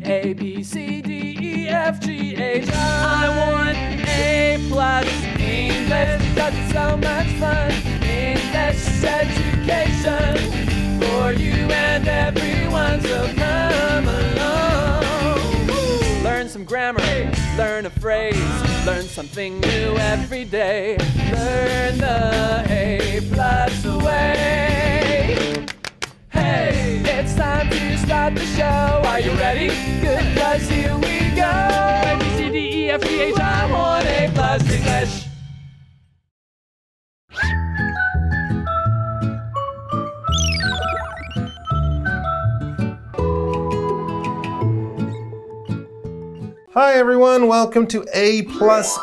A, B, C, D, E, F, G, H, I want A+. English because it's so much fun. English education for you and everyone, so come along. Learn some grammar, learn a phrase, learn something new every day. Learn the A+ way. Hey, it's time to start the show. Are you ready? Good, 'cause here we go. A, B, C, D, E, F, G, H, I want A+ English. Hi everyone, welcome to A+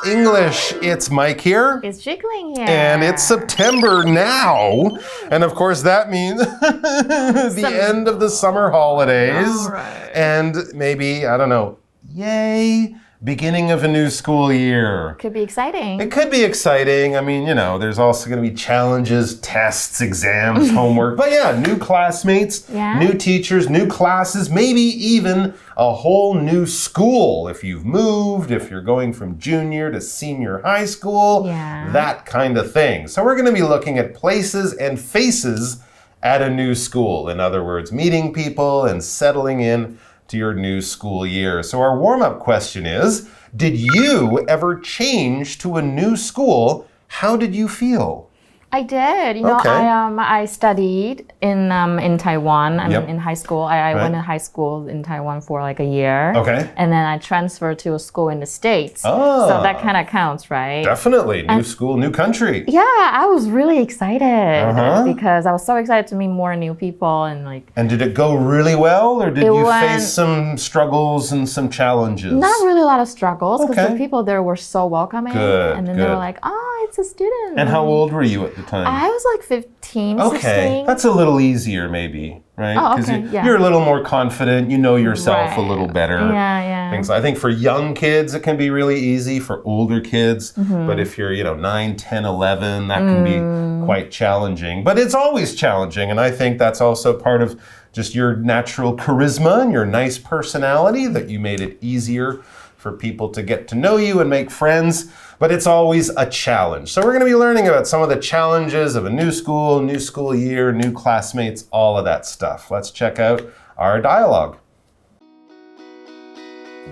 English. It's Mike here. It's Jiggling here. And it's September now. And of course that means the end of the summer holidays. All right. And maybe, I don't know, yay, beginning of a new school year. Could be exciting. It could be exciting. I mean, you know, there's also going to be challenges, tests, exams, homework. But yeah, new classmates, new teachers, new classes, maybe even a whole new school. If you've moved, if you're going from junior to senior high school, that kind of thing. So we're going to be looking at places and faces at a new school. In other words, meeting people and settling in to your new school year. So our warm-up question is, did you ever change to a new school? How did you feel? I did. You know, I studied in Taiwan. I mean, in high school. I went to high school in Taiwan for like a year. Okay. And then I transferred to a school in the States. Oh. So that kind of counts, right? Definitely. New school, new country. Yeah, I was really excited because I was so excited to meet more new people and like. And did it go really well, or did you face some struggles and some challenges? Not really a lot of struggles because the people there were so welcoming. Good, and then they were like, oh, it's a student. And how old were you at the time? I was like 15, 16. That's a little easier maybe, right? Oh, okay, you're a little more confident, you know yourself a little better. Yeah. I think for young kids, it can be really easy. For older kids, but if you're, 9, 10, 11, that can be quite challenging. But it's always challenging, and I think that's also part of just your natural charisma and your nice personality, that you made it easier for people to get to know you and make friends. But it's always a challenge. So we're going to be learning about some of the challenges of a new school year, new classmates, all of that stuff. Let's check out our dialogue.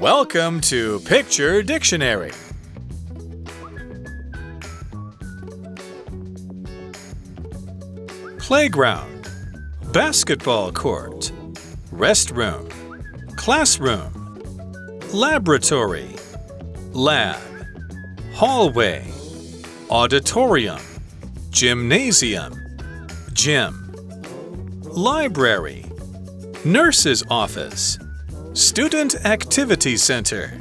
Welcome to Picture Dictionary. Playground, basketball court, restroom, classroom, laboratory, lab, hallway, auditorium, gymnasium, gym, library, nurse's office, student activity center,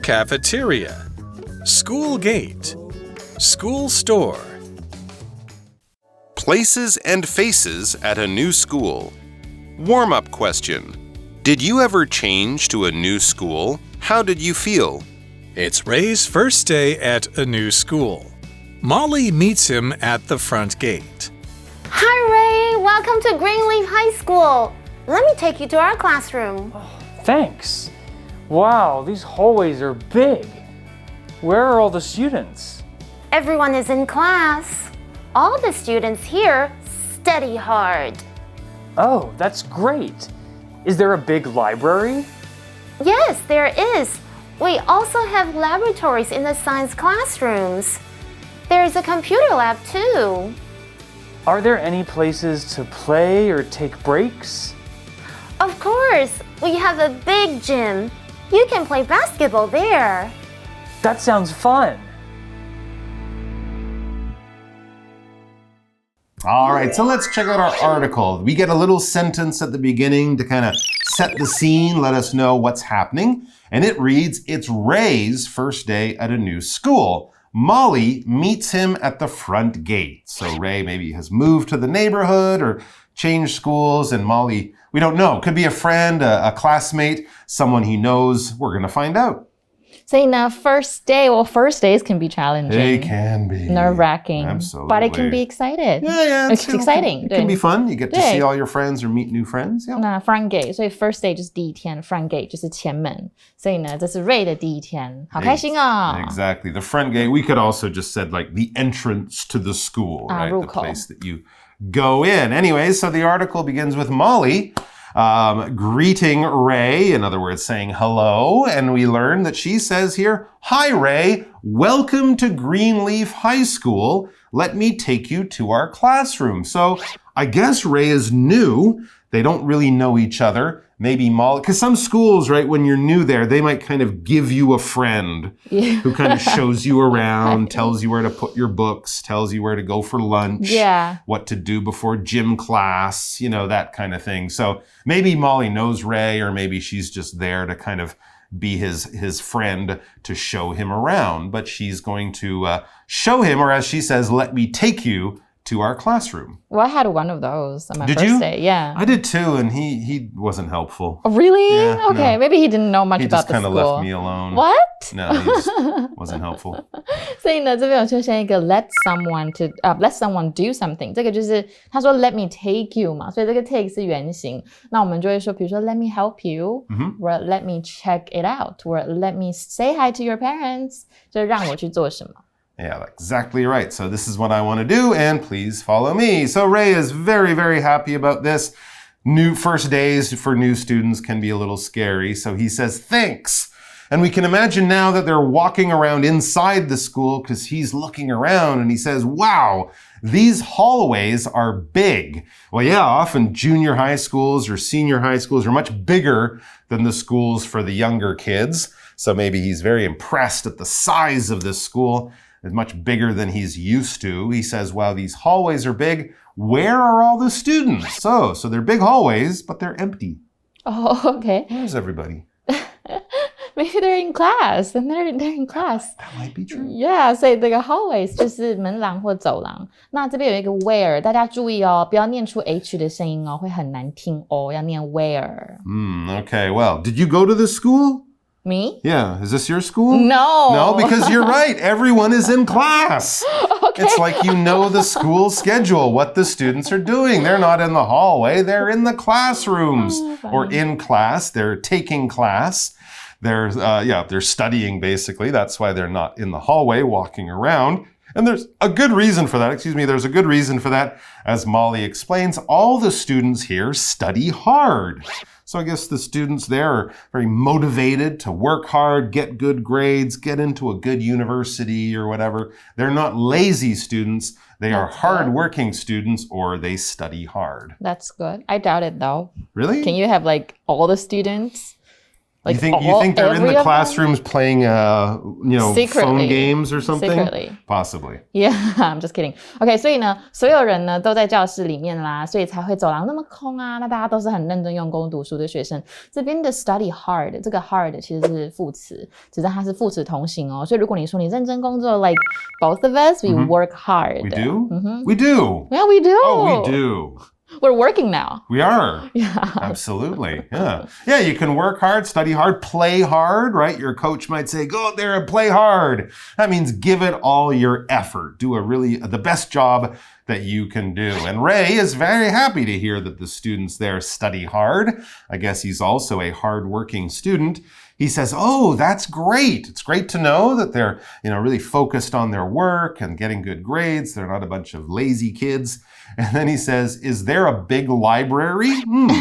cafeteria, school gate, school store. Places and faces at a new school. Warm-up question. Did you ever change to a new school? How did you feel? It's Ray's first day at a new school. Molly meets him at the front gate. Hi, Ray. Welcome to Greenleaf High School. Let me take you to our classroom. Oh, thanks. Wow, these hallways are big. Where are all the students? Everyone is in class. All the students here study hard. Oh, that's great. Is there a big library? Yes, there is. We also have laboratories in the science classrooms. There is a computer lab too. Are there any places to play or take breaks? Of course, we have a big gym. You can play basketball there. That sounds fun. All right, so let's check out our article. We get a little sentence at the beginning to kind of set the scene, let us know what's happening. And it reads, it's Ray's first day at a new school. Molly meets him at the front gate. So Ray maybe has moved to the neighborhood or changed schools, and Molly, we don't know. Could be a friend, a classmate, someone he knows. We're going to find out. 所以呢 first days can be challenging. They can be. Nerve-wracking. Absolutely. But it can be excited. Yeah. It's exciting. It can be fun. You get to 对 see all your friends or meet new friends. Yeah. 那 front gate, 所以 first day 就是第一天 front gate 就是前门。所以呢，这是 Ray 的第一天，好开心哦。Exactly. The front gate, we could also just said like the entrance to the school, right? 入 The 口 place that you go in. Anyways, so the article begins with Molly greeting Ray, in other words, saying hello. And we learn that she says here, "Hi, Ray. Welcome to Greenleaf High School. Let me take you to our classroom." So I guess Ray is new. They don't really know each other. Maybe Molly, because some schools, right, when you're new there, they might kind of give you a friend who kind of shows you around, tells you where to put your books, tells you where to go for lunch, what to do before gym class, you know, that kind of thing. So maybe Molly knows Ray, or maybe she's just there to kind of be his friend to show him around. But she's going to show him, or as she says, let me take you to our classroom. Well, I had one of those on my Did first you? day. Yeah. I did too, and he wasn't helpful. Oh, really? Yeah, okay, no. maybe he didn't know much He about just the kind school. of left me alone. What? No, he just wasn't helpful. 所以呢，这边有出现一个 let someone do something， 这个就是他说 let me take you 嘛，所以这个 take 是原形。那我们就会说，比如说 let me help you， or let me check it out， or let me say hi to your parents， 就让我去做什么。Yeah, exactly right. So this is what I want to do, and please follow me. So Ray is very, very happy about this. New first days for new students can be a little scary. So he says, thanks. And we can imagine now that they're walking around inside the school because he's looking around and he says, wow, these hallways are big. Well, yeah, often junior high schools or senior high schools are much bigger than the schools for the younger kids. So maybe he's very impressed at the size of this school. It's much bigger than he's used to. He says, wow, these hallways are big. Where are all the students? So they're big hallways, but they're empty. Oh, okay. Where's everybody? Maybe they're in class, and they're in class. That might be true. Yeah, 所以这个 hallways 就是门廊或走廊。那这边有一个 where， 大家注意哦，不要念出 h 的声音哦，会很难听哦，要念 where。Okay, well, did you go to this school? Me? Yeah, is this your school? No. No, because you're right. Everyone is in class. Okay. It's like you know the school schedule, what the students are doing. They're not in the hallway, they're in the classrooms. Or in class, they're taking class. They're studying basically. That's why they're not in the hallway walking around. And there's a good reason for that. There's a good reason for that. As Molly explains, all the students here study hard. So I guess the students there are very motivated to work hard, get good grades, get into a good university or whatever. They're not lazy students. They are hardworking students, or they study hard. That's good. I doubt it though. Really? Can you have like all the students? Like you think they're in the classrooms playing Secretly. phone games or something? Secretly. Possibly. Yeah, I'm just kidding. Okay, 所以呢，所有人呢都在教室里面啦，所以才会走廊那么空啊。那大家都是很认真用功读书的学生。这边的 study hard， 这个 hard 其实是副词，只是它是副词同形哦。所以如果你说你认真工作 ，like both of us, we work hard. We do? We do. Yeah, we do. Oh, we do. We're working now. We are. Yeah. Absolutely. Yeah. Yeah, you can work hard, study hard, play hard, right? Your coach might say, go out there and play hard. That means give it all your effort. Do the best job that you can do. And Ray is very happy to hear that the students there study hard. I guess he's also a hardworking student. He says, oh, that's great. It's great to know that they're, really focused on their work and getting good grades. They're not a bunch of lazy kids. And then he says, is there a big library?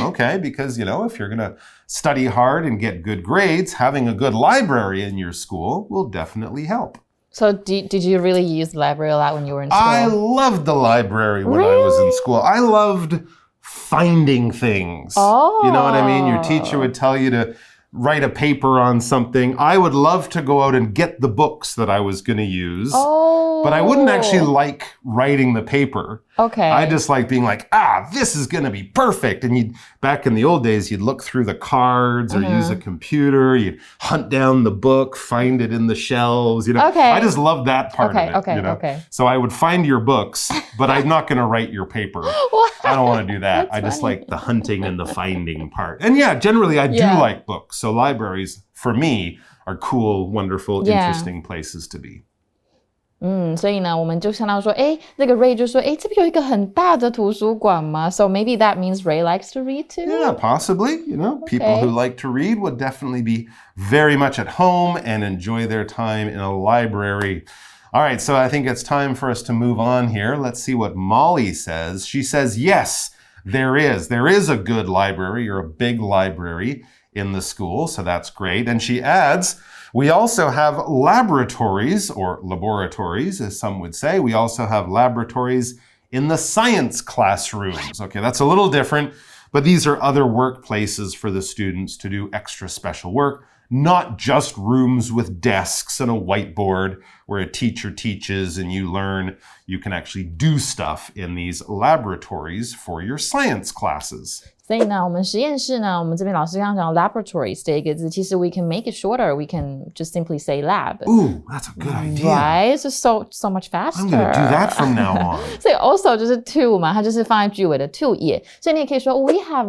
Okay, because, if you're going to study hard and get good grades, having a good library in your school will definitely help. So did you really use the library a lot when you were in school? I loved the library when I was in school. I loved finding things. Oh. You know what I mean? Your teacher would tell you to write a paper on something. I would love to go out and get the books that I was going to use. Oh. But I wouldn't actually like writing the paper. Okay. I just like being like, this is going to be perfect. back in the old days, you'd look through the cards or use a computer, you'd hunt down the book, find it in the shelves, Okay. I just love that part of it, Okay. So I would find your books, but I'm not going to write your paper. I don't want to do that. I just like the hunting and the finding part. And yeah, generally I do like books. So libraries, for me, are cool, wonderful, interesting places to be. 所以呢，我们就想到说，那个 Ray 就说，这边有一个很大的图书馆嘛 ，so maybe that means Ray likes to read too. Yeah, possibly. People who like to read would definitely be very much at home and enjoy their time in a library. All right, so I think it's time for us to move on here. Let's see what Molly says. She says, yes, there is. There is a good library or a big library in the school, so that's great. And she adds, we also have laboratories, or laboratories, as some would say. We also have laboratories in the science classrooms. Okay, that's a little different, but these are other workplaces for the students to do extra special work, not just rooms with desks and a whiteboard where a teacher teaches and you learn. You can actually do stuff in these laboratories for your science classes. 所以呢，我们实验室呢，我们这边老师刚刚讲 laboratories 这一个字，其实 we can make it shorter. We can just simply say lab. Ooh, that's a good idea. Right? It's just so much faster. I'm going to do that from now on. 所以 also 就是 to 嘛，它就是放在句尾的 to 也，所以你也可以说 we have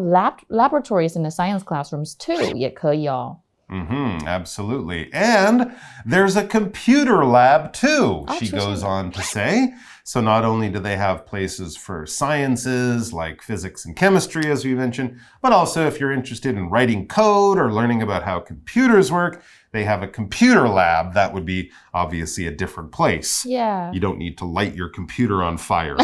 laboratories in the science classrooms too， 也可以哦。Absolutely. And there's a computer lab too, she goes on to say. So not only do they have places for sciences like physics and chemistry, as we mentioned, but also if you're interested in writing code or learning about how computers work, they have a computer lab. That would be obviously a different place. Yeah. You don't need to light your computer on fire.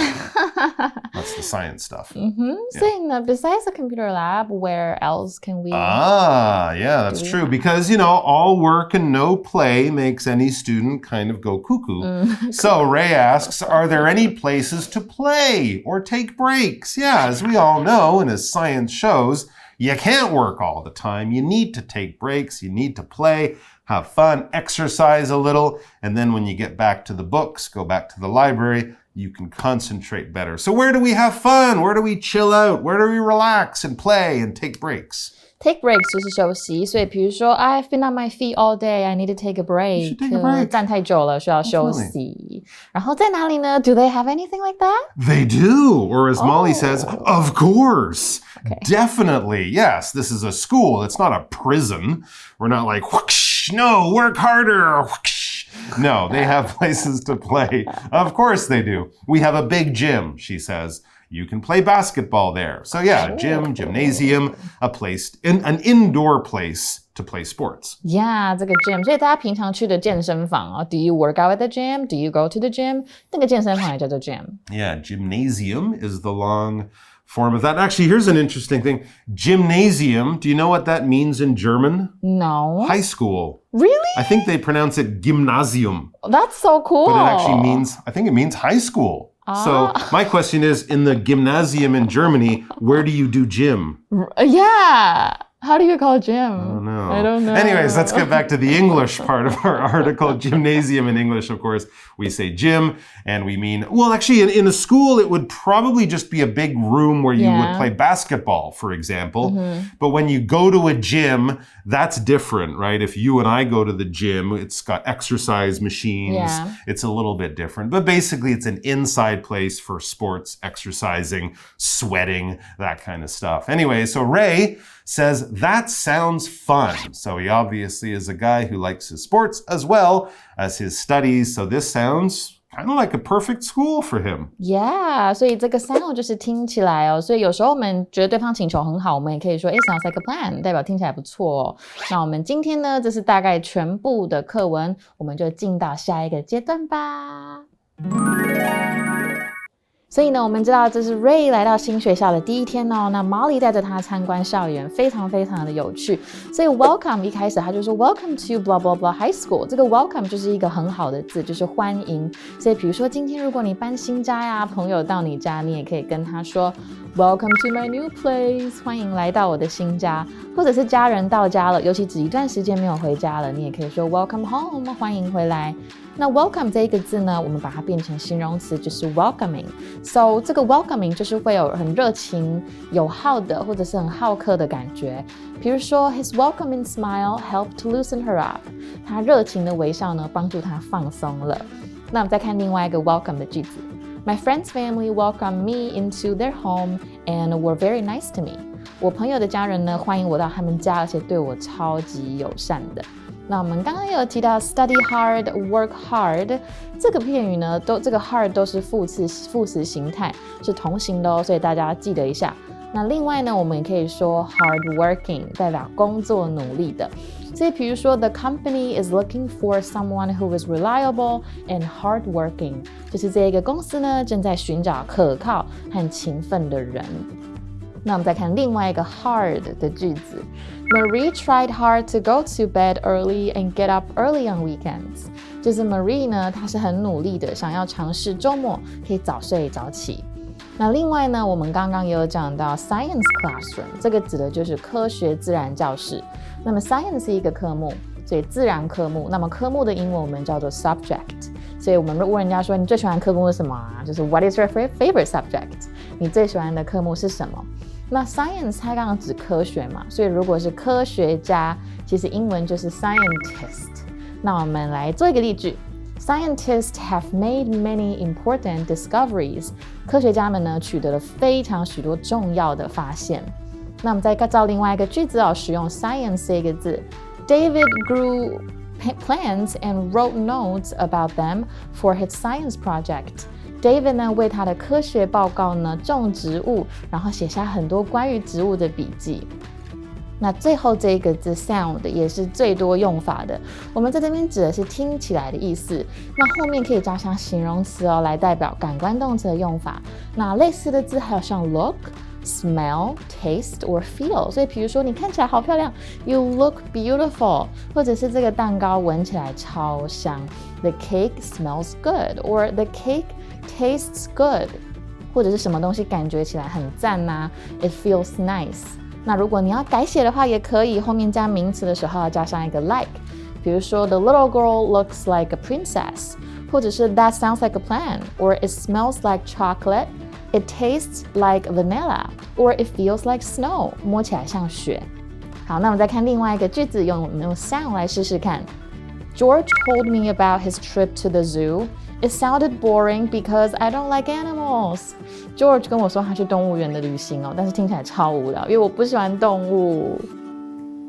That's the science stuff. So besides the computer lab, where else can we? Yeah, that's true. Because, all work and no play makes any student kind of go cuckoo. So Ray asks, are there any places to play or take breaks? Yeah, as we all know, and as science shows, you can't work all the time. You need to take breaks. You need to play, have fun, exercise a little. And then when you get back to the books, go back to the library, you can concentrate better. So where do we have fun? Where do we chill out? Where do we relax and play and take breaks? Take breaks 就是休息，所以比如说 I've been on my feet all day, I need to take a break. You should take a break. 站太久了，需要休息。然后在哪里呢？ Do they have anything like that? They do. Or as Molly says, of course. Okay. Definitely. Yes, this is a school. It's not a prison. We're not like, whoosh, no, work harder. Whoosh. No, they have places to play. Of course they do. We have a big gym, she says. You can play basketball there. So yeah, gym, gymnasium, an indoor place to play sports. Yeah, 这个 gym， 所以大家平常去的健身房啊 ，Do you work out at the gym? Do you go to the gym? 那个健身房也叫做 gym. Yeah, gymnasium is the long form of that. Actually, here's an interesting thing. Gymnasium, do you know what that means in German? No. High school. Really? I think they pronounce it Gymnasium. That's so cool. But it actually means, I think it means high school. So my question is, in the gymnasium in Germany, where do you do gym? Yeah. How do you call gym? I don't know. Anyways, let's get back to the English part of our article. Gymnasium in English, of course, we say gym, and we mean, well, actually, in a school, it would probably just be a big room where you would play basketball, for example. But when you go to a gym, that's different, right? If you and I go to the gym, it's got exercise machines. Yeah. It's a little bit different. But basically, it's an inside place for sports, exercising, sweating, that kind of stuff. Anyway, so Ray says, that sounds fun. So he obviously is a guy who likes his sports as well as his studies. So this sounds kind of like a perfect school for him. Yeah, 所以这个 sound 就是听起来哦，所以有时候我们觉得对方请求很好，我们也可以说sounds like a plan， 代表听起来不错哦。那我们今天呢，这是大概全部的课文，我们就进到下一个阶段吧。所以呢，我们知道这是 Ray 来到新学校的第一天哦。那 Molly 带着他参观校园，非常非常的有趣。所以 welcome 一开始他就说 welcome to blah blah blah high school。这个 welcome 就是一个很好的字，就是欢迎。所以比如说今天如果你搬新家呀，朋友到你家，你也可以跟他说 welcome to my new place， 欢迎来到我的新家。或者是家人到家了，尤其只一段时间没有回家了，你也可以说 welcome home， 欢迎回来。那 welcome 这一个字呢，我们把它变成形容词，就是 welcoming。So 这个 welcoming 就是会有很热情、友好的，或者是很好客的感觉。比如说 his welcoming smile helped to loosen her up。他热情的微笑呢，帮助他放松了。那我们再看另外一个 welcome 的句子。My friend's family welcomed me into their home and were very nice to me。我朋友的家人呢，欢迎我到他们家，而且对我超级友善的。那我们刚刚也有提到 study hard, work hard 这个片语呢，这个 hard 都是副词形态，是同形的哦，所以大家记得一下。那另外呢，我们也可以说 hard working 代表工作努力的。所以比如说 the company is looking for someone who is reliable and hardworking， 就是这个公司呢正在寻找可靠和勤奋的人。那我们再看另外一个 hard 的句子 Marie tried hard to go to bed early and get up early on weekends。 就是 Marie 呢，她是很努力的，想要尝试周末可以早睡早起。那另外呢，我们刚刚也有讲到 science classroom， 这个指的就是科学自然教室。那么 science 是一个科目，所以自然科目，那么科目的英文我们叫做 subject。所以我们问人家说你最喜欢的科目是什么啊？就是 What is your favorite subject？ 你最喜欢的科目是什么？那 science 它刚刚指科学嘛，所以如果是科学家，其实英文就是 scientist。那我们来做一个例句 Scientists have made many important discoveries。 科学家们呢取得了非常许多重要的发现。那我们再造另外一个句子哦，使用 science 这个字 David grew plants and wrote notes about them for his science project。 David 呢为他的科学报告呢种植物，然后写下很多关于植物的笔记。那最后这个字 sound 也是最多用法的，我们在这边指的是听起来的意思。那后面可以加上形容词哦，来代表感官动词的用法。那类似的字还有像 look、smell, taste or feel。 所以比如说你看起来好漂亮 You look beautiful， 或者是这个蛋糕闻起来超香 The cake smells good or the cake tastes good， 或者是什么东西感觉起来很赞啊 It feels nice。 那如果你要改写的话也可以，后面加名词的时候要加上一个 like。 比如说 The little girl looks like a princess， 或者是 That sounds like a plan or It smells like chocolate，It tastes like vanilla or it feels like snow， 摸起来像雪。好，那我们再看另外一个句子，用 sound 来试试看。George told me about his trip to the zoo. It sounded boring because I don't like animals. George 跟我说他去动物园的旅行哦，但是听起来超无聊，因为我不喜欢动物。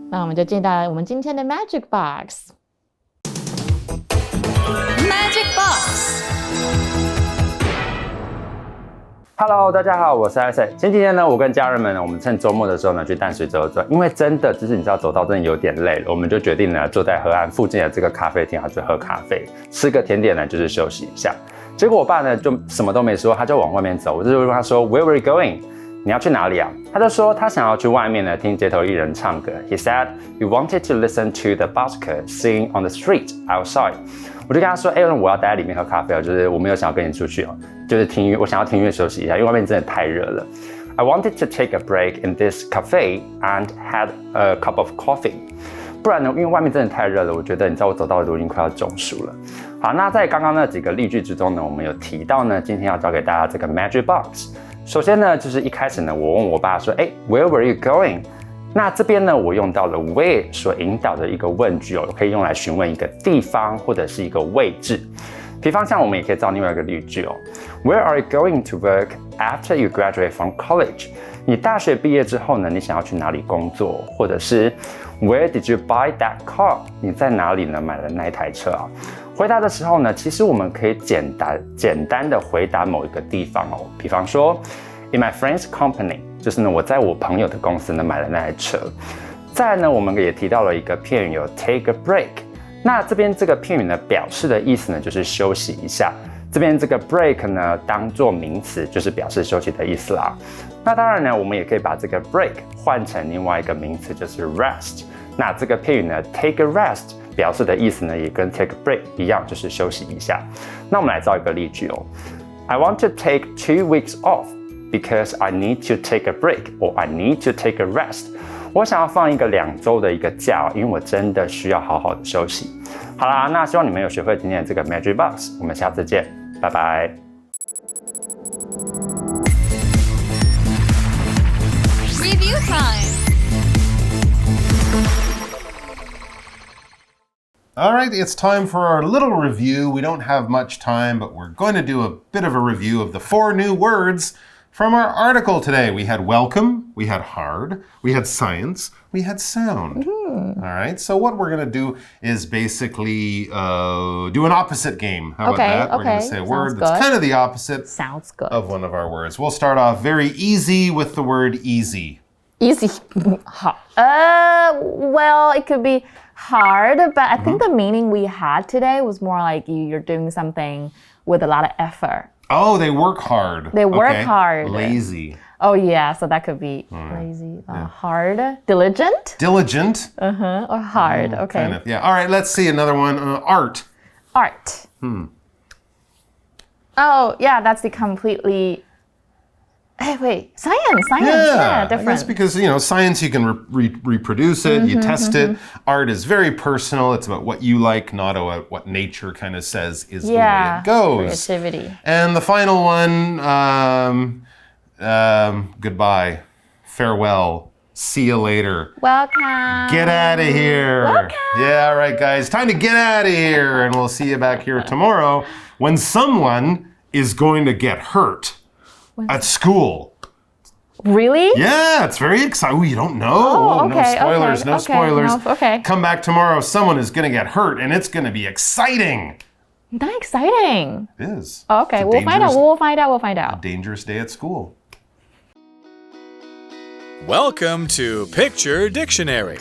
那我们就进到我们今天的 Magic Box。Magic Box。Hello， 大家好，我是 Isaac。前几天呢，我跟家人们呢，我们趁周末的时候呢，去淡水走走，因为真的就是你知道走到真的有点累了，我们就决定呢，坐在河岸附近的这个咖啡厅去喝咖啡，吃个甜点呢，就是休息一下。结果我爸呢就什么都没说，他就往外面走，我就问他说 Where were you going？ 你要去哪里啊？他就说他想要去外面呢听街头艺人唱歌。He said he wanted to listen to the busker sing on the street outside。我就跟他说，我要待在里面喝咖啡哦，就是我没有想要跟你出去哦，就是听音乐，我想要听音乐休息一下，因为外面真的太热了。I wanted to take a break in this cafe and had a cup of coffee。不然呢，因为外面真的太热了，我觉得你知道我走到的都已经快要中暑了。好，那在刚刚那几个例句之中呢，我们有提到呢，今天要教给大家这个 Magic Box。首先呢，就是一开始呢，我问我爸说，Where were you going？那这边呢，我用到了 where 所引导的一个问句哦，可以用来询问一个地方或者是一个位置。比方像我们也可以造另外一个例句哦 ，Where are you going to work after you graduate from college？ 你大学毕业之后呢，你想要去哪里工作？或者是 Where did you buy that car？ 你在哪里呢买了那一台车啊？回答的时候呢，其实我们可以简单的回答某一个地方哦，比方说 In my friend's company。就是呢，我在我朋友的公司呢买了那台车。再来呢，我们也提到了一个片语有 take a break。那这边这个片语呢，表示的意思呢就是休息一下。这边这个 break 呢当做名词，就是表示休息的意思啦。那当然呢，我们也可以把这个 break 换成另外一个名词，就是 rest。那这个片语呢 take a rest 表示的意思呢，也跟 take a break 一样，就是休息一下。那我们来造一个例句哦。I want to take 2 weeks off。Because I need to take a break or I need to take a rest。我想要放一个2周的一个假，因为我真的需要好好的休息。好啦，那希望你们有学会今天的这个 Magic Box， 我们下次见，拜拜。Review time. All right, it's time for our little review. We don't have much time, but we're going to do a bit of a review of the 4 new words from our article today. We had welcome, we had hard, we had science, we had sound. All right, so what we're going to do is basically do an opposite game. How about that? We're going to say a word that's kind of the opposite of one of our words. We'll start off very easy with the word easy. Easy. Well, it could be hard, but I think the meaning we had today was more like you're doing something with a lot of effort. Oh, they work hard. They work hard. Lazy. Oh, yeah, so that could be lazy, hard, diligent. Diligent. Or hard, okay. Kind of, yeah. All right, let's see another one. Art. Art. Oh, yeah, that's the completely... Hey, wait, science, yeah, different. That's because, science, you can reproduce it, you test it. Art is very personal. It's about what you like, not what nature kind of says is the way it goes. Creativity. And the final one, goodbye, farewell, see you later. Welcome. Get out of here. Welcome. Yeah, all right, guys, time to get out of here. And we'll see you back here tomorrow when someone is going to get hurt. At school. Really? Yeah, it's very exciting. Oh, you don't know. Oh, okay, no spoilers. Okay. Come back tomorrow. Someone is going to get hurt, and it's going to be exciting. Not exciting. It is. Okay, we'll find out. A dangerous day at school. Welcome to Picture Dictionary.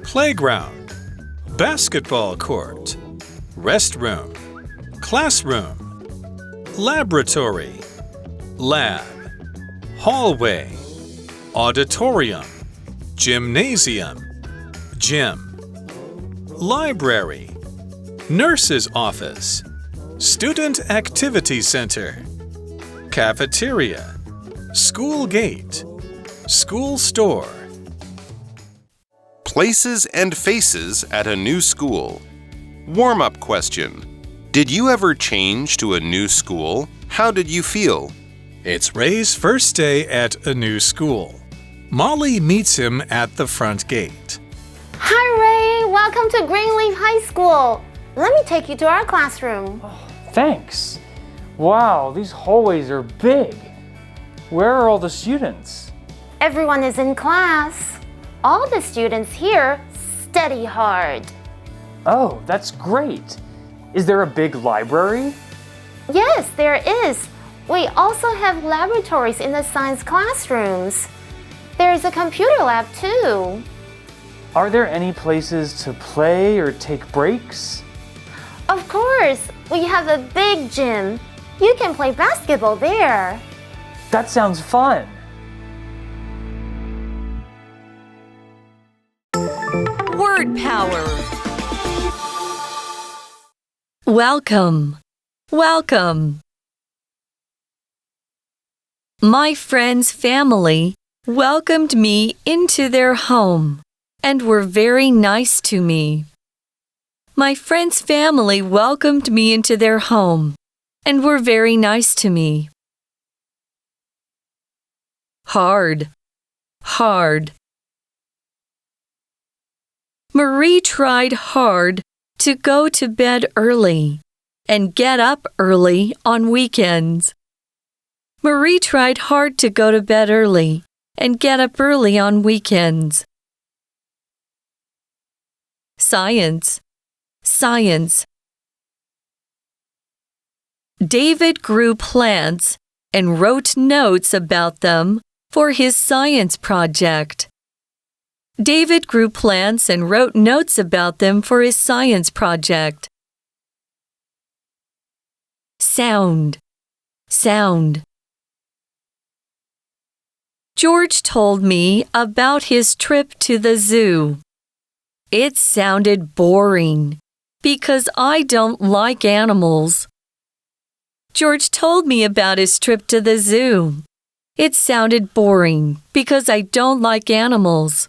Playground, basketball court, restroom, classroom, laboratory, lab, hallway, auditorium, gymnasium, gym, library, nurse's office, student activity center, cafeteria, school gate, school store. Places and faces at a new school. Warm-up question. Did you ever change to a new school? How did you feel? It's Ray's first day at a new school. Molly meets him at the front gate. Hi, Ray. Welcome to Greenleaf High School. Let me take you to our classroom. Thanks. Wow, these hallways are big. Where are all the students? Everyone is in class. All the students here study hard. Oh, that's great. Is there a big library? Yes, there is. We also have laboratories in the science classrooms. There is a computer lab too. Are there any places to play or take breaks? Of course, we have a big gym. You can play basketball there. That sounds fun. Word power. Welcome. Welcome. My friend's family welcomed me into their home and were very nice to me. My friend's family welcomed me into their home and were very nice to me. Hard. Hard. Marie tried hard to go to bed early and get up early on weekends. Marie tried hard to go to bed early and get up early on weekends. Science. Science. David grew plants and wrote notes about them for his science project. David grew plants and wrote notes about them for his science project. Sound. Sound. George told me about his trip to the zoo. It sounded boring because I don't like animals. George told me about his trip to the zoo. It sounded boring because I don't like animals.